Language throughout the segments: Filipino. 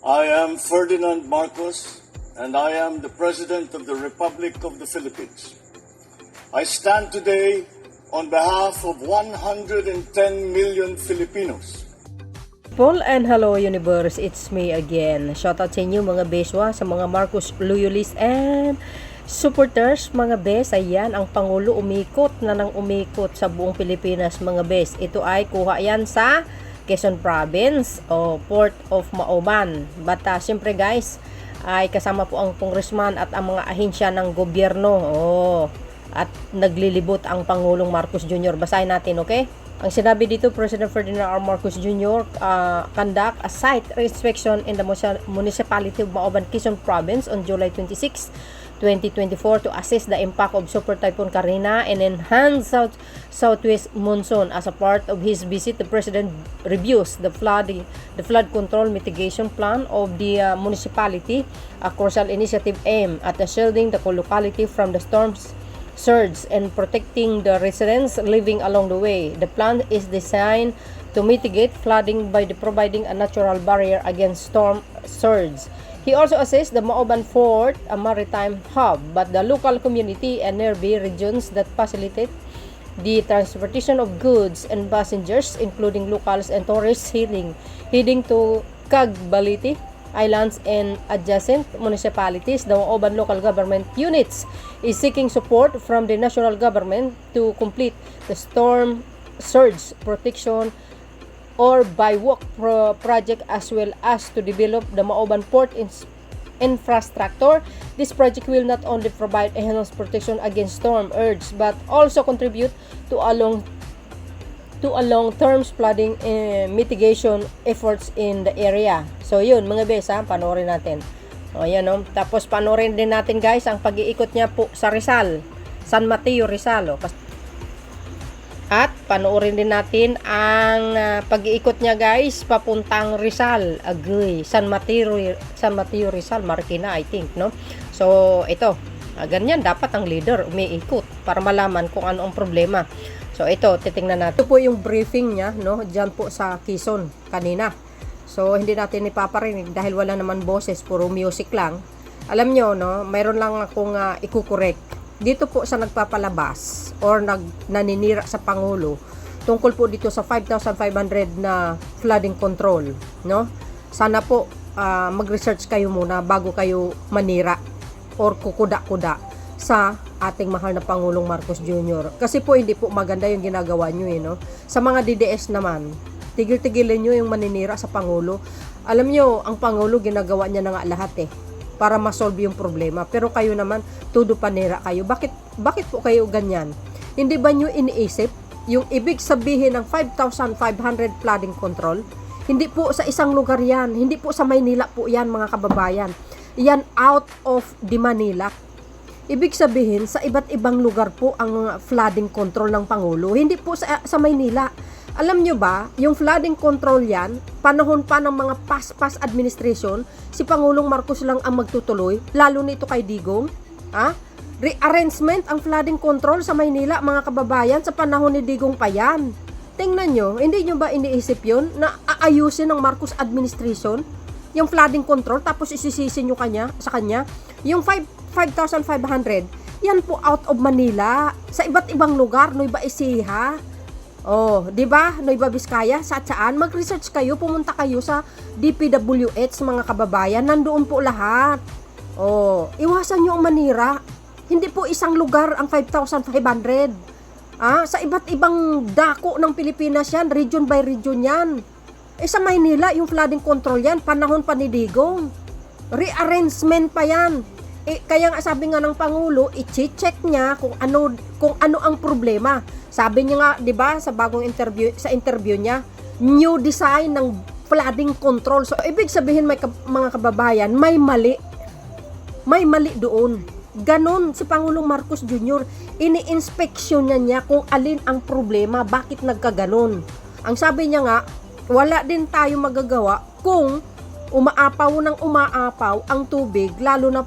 I am Ferdinand Marcos, and I am the President of the Republic of the Philippines. I stand today on behalf of 110 million Filipinos. Paul and hello universe, it's me again. Shoutout sa inyo mga beswa, sa mga Marcos loyalists and supporters mga bes. Ayan, ang Pangulo umikot na nang umikot sa buong Pilipinas mga bes. Ito ay kuha yan sa Quezon Province o Port of Mauban. But siyempre guys, ay kasama po ang congressman at ang mga ahensya ng gobyerno. At naglilibot ang Pangulong Marcos Jr. Basahin natin, okay? Ang sinabi dito, President Ferdinand R. Marcos Jr. Conduct a site inspection in the municipality of Mauban, Quezon Province on July 26, 2024 to assess the impact of Super Typhoon Carina and enhance southwest monsoon. As a part of his visit, the President reviews the flood control mitigation plan of the municipality, a crucial initiative aimed at shielding the locality from the storms surge and protecting the residents living along the way. The plan is designed to mitigate flooding by providing a natural barrier against storm surge. He also assessed the Mauban Fort, a maritime hub, but the local community and nearby regions that facilitate the transportation of goods and passengers, including locals and tourists heading to Cagbalite Islands and adjacent municipalities. The Mauban local government units is seeking support from the national government to complete the storm surge protection or by walk project, as well as to develop the Mauban port infrastructure. This project will not only provide enhanced protection against storm surge but also contribute to a long-term flooding mitigation efforts in the area. So yun mga bes, panoorin natin. Ayan, tapos panoorin din natin guys ang pag-iikot niya po sa Rizal, San Mateo, Rizal. At panoorin din natin ang pag-iikot niya guys papuntang Rizal, Agoy, San Mateo Rizal, Marikina I think, no? So ito, ganyan dapat ang leader umiikot para malaman kung ano ang problema. So ito, titingnan natin. Ito po yung briefing niya, no? Diyan po sa Quezon kanina. So hindi natin ipaparinig dahil wala naman boses, puro music lang. Alam nyo, no? Mayroon lang akong ikukorek dito po sa nagpapalabas or naninira sa Pangulo tungkol po dito sa 5,500 na flooding control, no? Sana po mag-research kayo muna bago kayo manira or kukuda-kuda sa ating mahal na Pangulong Marcos Jr. Kasi po hindi po maganda yung ginagawa nyo, no? Sa mga DDS naman, tigil-tigilin nyo yung maninira sa Pangulo. Alam nyo, ang Pangulo ginagawa niya na nga lahat para ma-solve yung problema. Pero kayo naman, tudo panira kayo. Bakit po kayo ganyan? Hindi ba nyo iniisip yung ibig sabihin ng 5,500 flooding control? Hindi po sa isang lugar yan. Hindi po sa Maynila po yan mga kababayan. Yan out of the Manila. Ibig sabihin, sa iba't ibang lugar po ang flooding control ng Pangulo. Hindi po sa Maynila. Alam nyo ba, yung flooding control yan, panahon pa ng mga past administration, si Pangulong Marcos lang ang magtutuloy, lalo nito kay Digong. Rearrangement ang flooding control sa Maynila, mga kababayan, sa panahon ni Digong pa yan. Tingnan nyo, hindi nyo ba iniisip yun na aayusin ng Marcos administration yung flooding control, tapos isisisi nyo sa kanya? Yung 5,500, yan po out of Manila, sa iba't ibang lugar, Nueva Ecija, di ba? Nueva Vizcaya, saan? Mag-research kayo, pumunta kayo sa DPWH mga kababayan, nandoon po lahat. Iwasan nyo ang manira. Hindi po isang lugar ang 5,500. Sa iba't ibang dako ng Pilipinas yan, region by region yan. Sa Maynila, yung flooding control yan, panahon pa ni Digong. Rearrangement pa yan. Kaya nga sabi nga ng Pangulo, i-check niya kung ano ang problema. Sabi niya nga, 'di ba, sa bagong interview niya, new design ng flooding control. So ibig sabihin mga kababayan, may mali. May mali doon. Ganon si Pangulong Marcos Jr. Ini-inspeksyon niya kung alin ang problema, bakit nagkaganon. Ang sabi niya nga, wala din tayo magagawa kung umaapaw ang tubig, lalo na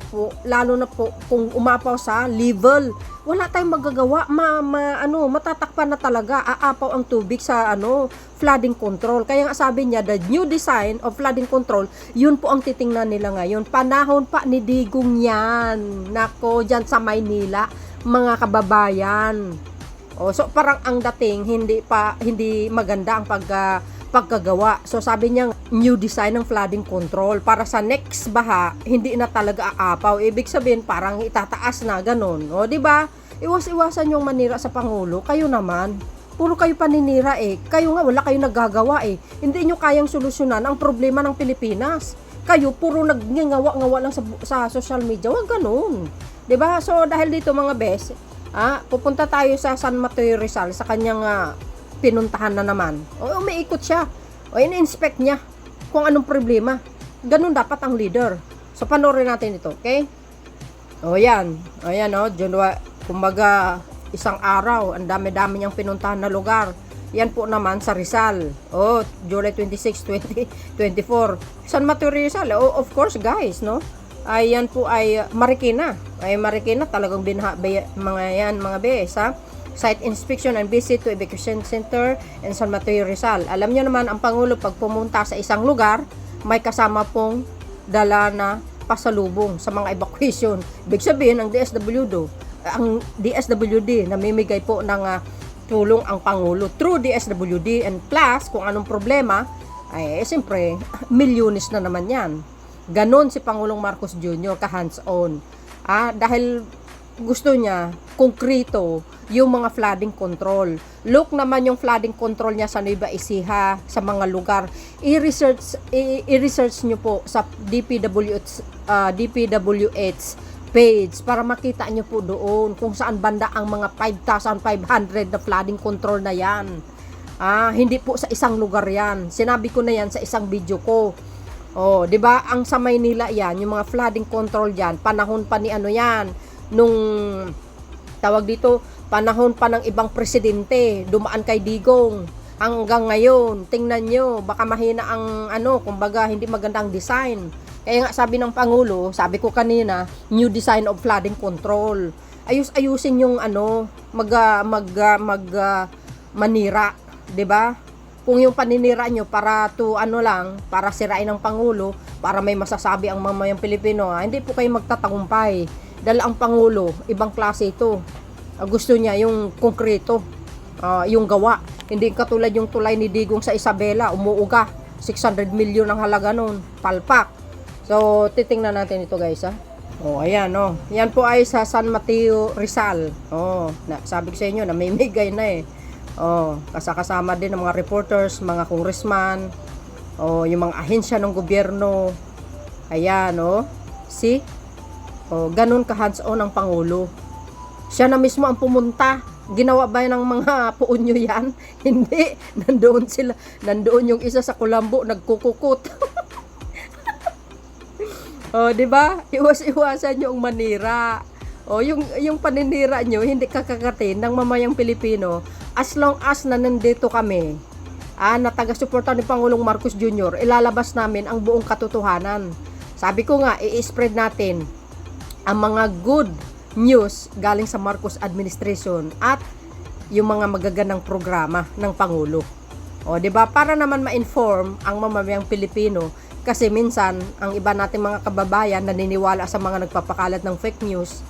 po kung umaapaw sa level. Wala tayong magagawa, matatakpan na talaga, aapaw ang tubig sa flooding control. Kaya nga sabi niya, the new design of flooding control, yun po ang titingnan nila ngayon. Panahon pa ni Digong yan. Nako, dyan sa Maynila, mga kababayan. So parang ang dating hindi maganda ang pagkagawa. So sabi niya, new design ng flooding control para sa next baha hindi na talaga aapaw. Ibig sabihin parang itataas na ganun. O di ba? Iwas-iwasan yung manira sa pangulo. Kayo naman, puro kayo paninira Kayo nga wala kayong nagagawa Hindi nyo kayang solusyonan ang problema ng Pilipinas. Kayo puro nagngawa-ngawa lang sa social media. Wag ganun. 'Di ba? So dahil dito mga bes, pupunta tayo sa San Mateo Rizal sa kanyang pinuntahan na naman. Umiikot siya. In-inspect niya kung anong problema. Ganun dapat ang leader. So, panoorin natin ito, okay? Yan. Ayan, kumbaga, isang araw, ang dami-dami niyang pinuntahan na lugar. Yan po naman sa Rizal. July 26, 2024. San Mateo Rizal. Of course, guys, no? Ayan po ay Marikina. Marikina talagang mga bes, Site inspection and visit to evacuation center in San Mateo Rizal. Alam niyo naman, ang Pangulo pag pumunta sa isang lugar, may kasama pong dala na pasalubong sa mga evacuation. Ibig sabihin, ang DSWD, namimigay po ng tulong ang Pangulo through DSWD, and plus, kung anong problema, siyempre, milyones na naman yan. Ganon si Pangulong Marcos Jr. ka-hands-on. Dahil gusto niya, konkreto, yung mga flooding control. Look naman yung flooding control niya sa Nueva Ecija, sa mga lugar. I-research nyo po sa DPWH page para makita nyo po doon kung saan banda ang mga 5,500 na flooding control na yan. Hindi po sa isang lugar yan. Sinabi ko na yan sa isang video ko. 'Di ba? Ang sa Maynila yan, yung mga flooding control diyan, panahon pa ni yan, nung tawag dito, panahon pa ng ibang presidente, dumaan kay Digong. Hanggang ngayon, tingnan nyo, baka mahina ang kumbaga hindi magandang design. Kaya nga sabi ng Pangulo, sabi ko kanina, new design of flooding control. Ayusin yung manira, 'di ba? Kung yung paninira nyo para para sirain ng Pangulo, para may masasabi ang mamayang Pilipino, hindi po kayo magtatagumpay. Dahil ang Pangulo, ibang klase ito. Gusto niya yung konkreto, yung gawa. Hindi katulad yung tulay ni Digong sa Isabela, umuuga. 600 million ang halaga nun, palpak. So, titingnan natin ito guys, ayan, Yan po ay sa San Mateo Rizal. Sabi ko sa inyo, namimigay na kasama din ng mga reporters, mga congressman, yung mga ahensya ng gobyerno. Ayan, see? Ganun ka-hands-on ang Pangulo. Siya na mismo ang pumunta. Ginawa ba ng mga puonyo yan? Hindi. Nandoon yung isa sa Kulambo, nagkukukot. Di ba? Iwas-iwasan yung manira. Yung paninira nyo, hindi kakakatin ng mamayang Pilipino. As long as na nandito kami, na taga-suporta ni Pangulong Marcos Jr., ilalabas namin ang buong katotohanan. Sabi ko nga, i-spread natin ang mga good news galing sa Marcos administration at yung mga magagandang programa ng Pangulo. 'Di ba? Para naman ma-inform ang mamamayang Pilipino, kasi minsan ang iba nating mga kababayan naniniwala sa mga nagpapakalat ng fake news.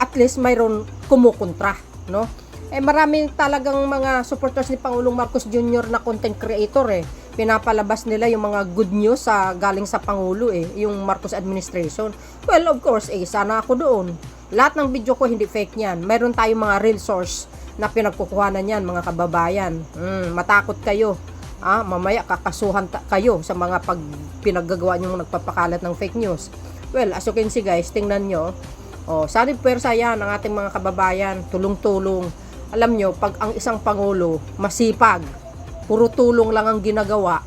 At least mayroon kumukontra, no? Marami talagang mga supporters ni Pangulong Marcos Jr. na content creator pinapalabas nila yung mga good news galing sa Pangulo yung Marcos administration. Well, of course, sana ako doon. Lahat ng video ko hindi fake niyan. Mayroon tayong mga real source na pinagkukuhanan niyan, mga kababayan. Matakot kayo. Mamaya kakasuhan kayo sa mga pinaggagawa niyong nagpapakalat ng fake news. Well, as you can see guys, tingnan nyo. Sana pwersa yan ang ating mga kababayan, tulong-tulong. Alam nyo, pag ang isang Pangulo masipag, puro tulong lang ang ginagawa,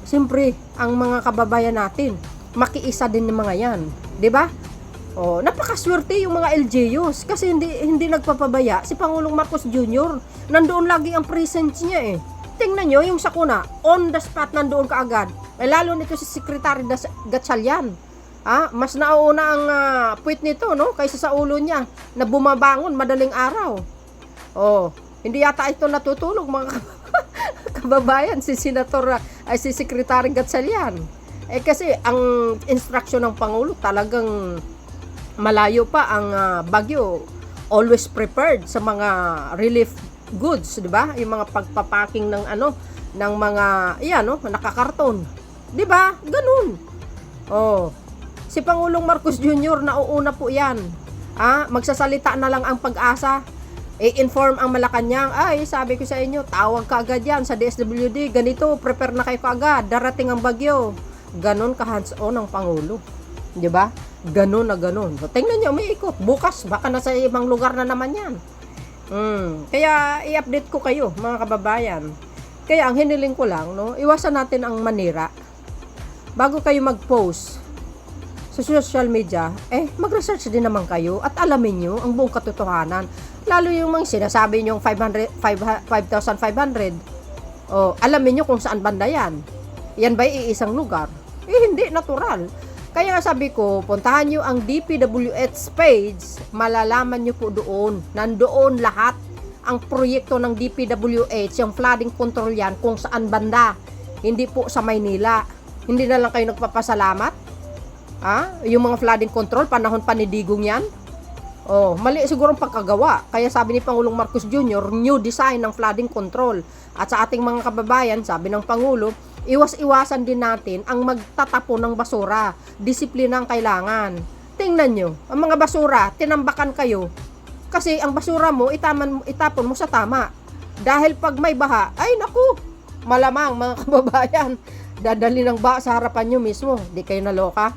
siyempre, ang mga kababayan natin, makiisa din ng mga yan. 'Di ba? Napakaswerte yung mga LGUs kasi hindi nagpapabaya si Pangulong Marcos Jr. Nandoon lagi ang presence niya tingnan nyo, yung sakuna, on the spot, nandoon ka agad. Lalo nito si Secretary Gatchalian. Mas nauna ang puwit nito, no? Kaysa sa ulo niya, na bumabangon madaling araw. Hindi yata ito natutulog, mga kababayan, si Secretary Gatchalian. Kasi ang instruction ng Pangulo talagang malayo pa ang Bagyo. Always prepared sa mga relief goods, di ba? Yung mga pagpapaking ng ng mga nakakarton. Di ba? Ganun. Si Pangulong Marcos Jr. nauuna po 'yan. Magsasalita na lang ang Pag-asa. I-inform ang Malacanang, sabi ko sa inyo, tawag ka agad yan sa DSWD, ganito, prepare na kayo kaagad, darating ang bagyo. Ganon ka hands-on ang Pangulo. Di ba? Ganon na ganon. So, tingnan nyo, may ikot. Bukas, baka nasa ibang lugar na naman yan. Kaya, i-update ko kayo, mga kababayan. Kaya, ang hiniling ko lang, no, iwasan natin ang manira. Bago kayo mag-post sa social media, mag-research din naman kayo at alamin nyo ang buong katotohanan. Lalo yung mga sinasabi nyo 5,500. Alamin nyo kung saan banda yan. Yan ba iisang lugar? Hindi, natural. Kaya sabi ko, puntahan nyo ang DPWH page, malalaman nyo po doon. Nandoon lahat ang proyekto ng DPWH, yung flooding control yan, kung saan banda. Hindi po sa Maynila. Hindi na lang kayo nagpapasalamat? Yung mga flooding control, panahon pa ni Digong yan? Mali siguro ang pagkagawa. Kaya sabi ni Pangulong Marcos Jr., new design ng flooding control. At sa ating mga kababayan, sabi ng Pangulo, iwas-iwasan din natin ang magtatapon ng basura. Disiplina ang kailangan. Tingnan nyo, ang mga basura, tinambakan kayo. Kasi ang basura mo, itapon mo sa tama. Dahil pag may baha, ay naku, malamang mga kababayan, dadali ng baha sa harapan nyo mismo. Di kayo naloka.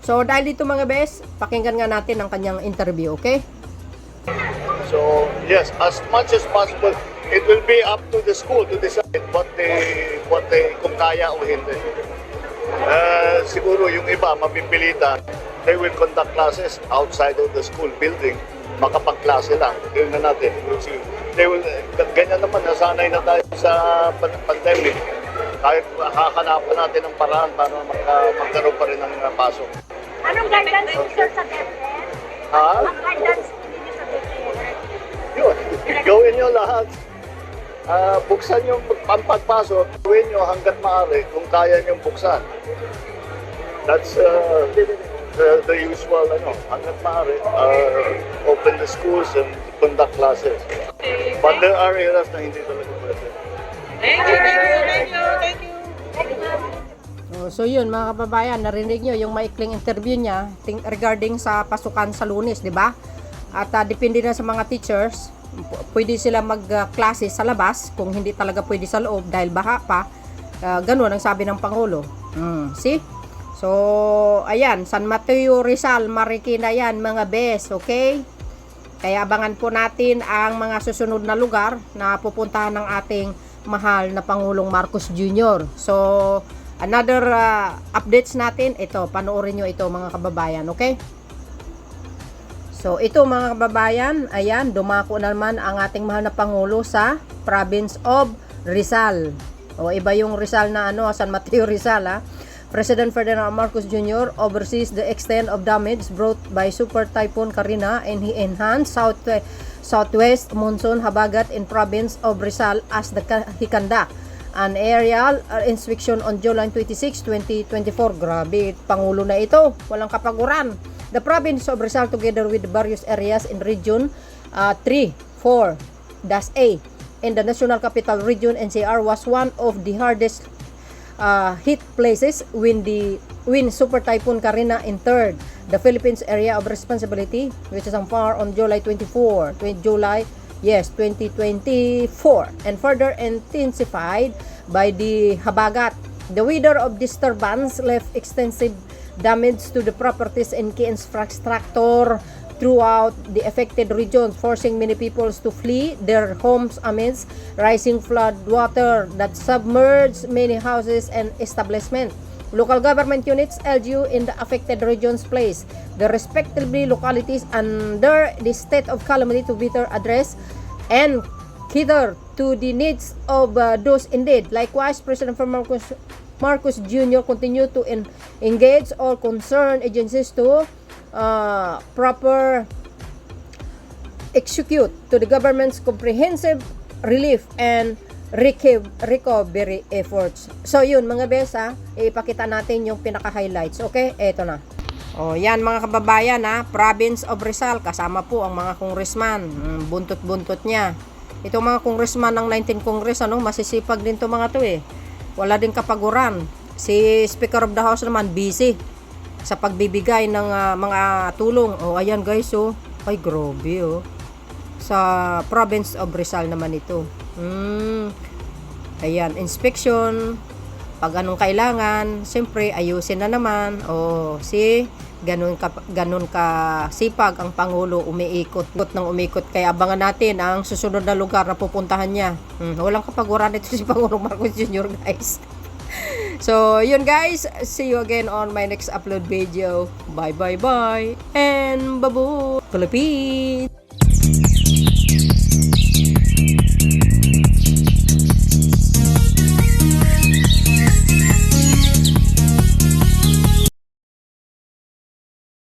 So, dahil dito mga bes, pakinggan nga natin ang kanyang interview, okay? So, yes, as much as possible, it will be up to the school to decide what they kung kaya o hindi. Siguro yung iba, mapipilitan, they will conduct classes outside of the school building, makapag-klase lang. Tingnan natin. Ganyan naman, nasanay na tayo sa pandemic. Kahit hakanapan natin ng paraan para magkaroon pa rin ng pasok. Anong guidance po sir sa DepEd? Ang guidance po ninyo sa DepEd? Yun, gawin nyo lahat. Buksan yung pagpasok, gawin nyo hanggat maaari kung kaya nyo buksan. That's the usual, hanggat maaari, open the schools and conduct classes. But there are areas na hindi talaga pwede. Thank you. So yun mga kababayan, narinig nyo yung maikling interview niya regarding sa pasukan sa Lunes, di ba? At depende na sa mga teachers, pwede sila mag-klase sa labas kung hindi talaga pwede sa loob dahil baha pa. Ganun ang sabi ng Pangulo. See? So, ayan, San Mateo, Rizal, Marikina yan mga bes, okay? Kaya abangan po natin ang mga susunod na lugar na pupuntahan ng ating mahal na Pangulong Marcos Jr. So, another updates natin, ito, panoorin nyo ito mga kababayan, okay? So, ito mga kababayan, ayan, dumako naman ang ating mahal na Pangulo sa province of Rizal. Iba yung Rizal na San Mateo Rizal, President Ferdinand Marcos Jr. oversees the extent of damage brought by Super Typhoon Carina and he enhanced southwest monsoon habagat in province of Rizal as he conduct an aerial inspection on July 26, 2024. Grabe, Pangulo na ito. Walang kapaguran. The province of Rizal together with various areas in region 3, 4-A in the National Capital Region NCR was one of the hardest hit places when Super Typhoon Carina entered the Philippines area of responsibility, which is far on July 2024, and further intensified by the habagat. The weather of disturbance left extensive damage to the properties and key infrastructure throughout the affected regions, forcing many people to flee their homes amidst rising flood water that submerged many houses and establishments. Local government units LGU in the affected regions place the respectively localities under the state of calamity to better address and cater to the needs of those in need. Likewise, President Marcos Jr. continue to engage all concerned agencies to proper execute to the government's comprehensive relief and recovery efforts. So yun mga besa, ipakita natin yung pinaka-highlights. Okay, eto na. O yan mga kababayan ha, Province of Rizal, kasama po ang mga congressman. Buntot-buntot niya. Itong mga congressman ng 19 Congress, masisipag din to mga to eh. Wala din kapaguran. Si Speaker of the House naman busy sa pagbibigay ng mga tulong. O ayan guys, oh. Ay grabe oh. Sa Province of Rizal naman ito. Ayan, inspection. Pag anong kailangan, siyempre ayusin na naman. O ganun ka sipag ang Pangulo, umiikot kaya abangan natin ang susunod na lugar na pupuntahan niya. Walang kapaguran ito si Pangulong Marcos Jr. guys. So yun guys, see you again on my next upload video. Bye and babu Philippines.